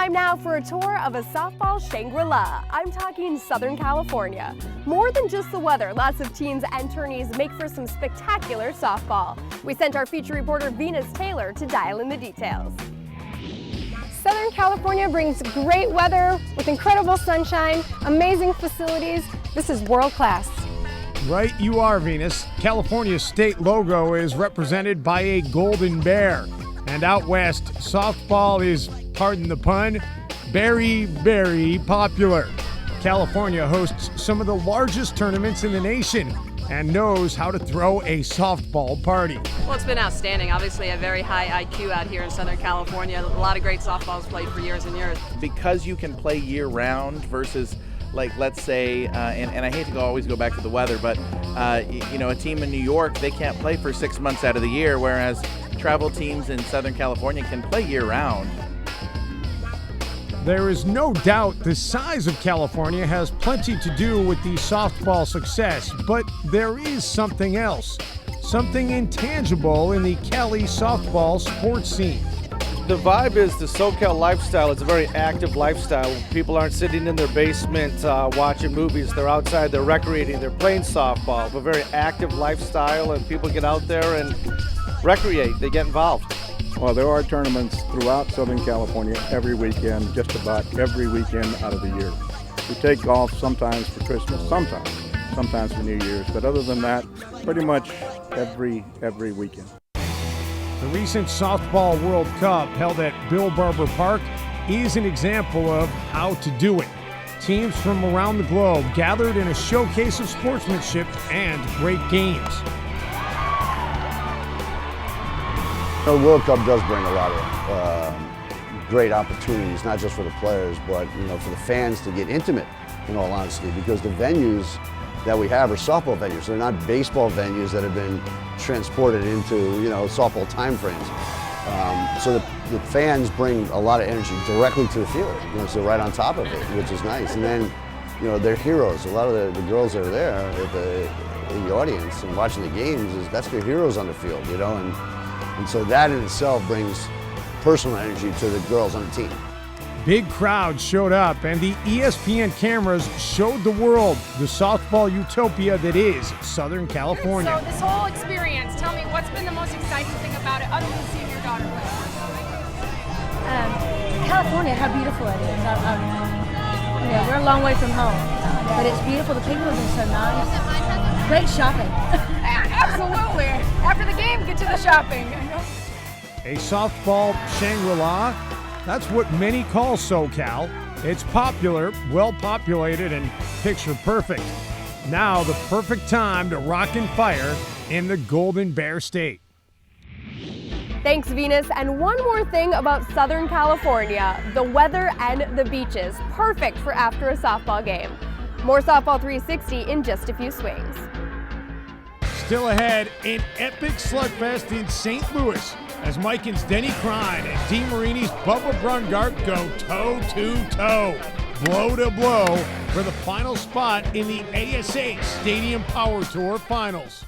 Time now for a tour of a softball Shangri-La. I'm talking Southern California. More than just the weather, lots of teams and tourneys make for some spectacular softball. We sent our feature reporter Venus Taylor to dial in the details. Southern California brings great weather with incredible sunshine, amazing facilities. This is world class. Right you are, Venus. California's state logo is represented by a golden bear. And out west, softball is, pardon the pun, very, very popular. California hosts some of the largest tournaments in the nation and knows how to throw a softball party. Well, it's been outstanding. Obviously, a very high IQ out here in Southern California. A lot of great softballs played for years and years. Because you can play year-round versus, like, let's say, and I hate to always go back to the weather, but, a team in New York, they can't play for 6 months out of the year, whereas travel teams in Southern California can play year-round. There is no doubt the size of California has plenty to do with the softball success, but there is something else, something intangible in the Cali softball sports scene. The vibe is the SoCal lifestyle. It's a very active lifestyle. People aren't sitting in their basement watching movies. They're outside, they're recreating, they're playing softball. It's a very active lifestyle, and people get out there and recreate, they get involved. Well, there are tournaments throughout Southern California every weekend, just about every weekend out of the year. We take golf sometimes for Christmas, sometimes for New Year's, but other than that, pretty much every weekend. The recent Softball World Cup held at Bill Barber Park is an example of how to do it. Teams from around the globe gathered in a showcase of sportsmanship and great games. The World Cup does bring a lot of great opportunities, not just for the players, but for the fans to get intimate, in all honesty, because the venues that we have are softball venues. They're not baseball venues that have been transported into softball timeframes. So the fans bring a lot of energy directly to the field, so right on top of it, which is nice. And then they're heroes. A lot of the girls that are there in the audience and watching the games, that's their heroes on the field, and so that in itself brings personal energy to the girls on the team. Big crowds showed up, and the ESPN cameras showed the world the softball utopia that is Southern California. So this whole experience, tell me what's been the most exciting thing about it other than seeing your daughter play? California, how beautiful it is. We're a long way from home, but it's beautiful. The people have been so nice. Great shopping. Absolutely. After the game, get to the shopping. A softball Shangri-La? That's what many call SoCal. It's popular, well-populated, and picture-perfect. Now the perfect time to rock and fire in the Golden Bear State. Thanks, Venus. And one more thing about Southern California, the weather and the beaches. Perfect for after a softball game. More Softball 360 in just a few swings. Still ahead, an epic slugfest in St. Louis as Miken's Denny Crine and Dee Marini's Bubba Brungart go toe-to-toe, blow-to-blow for the final spot in the ASA Stadium Power Tour Finals.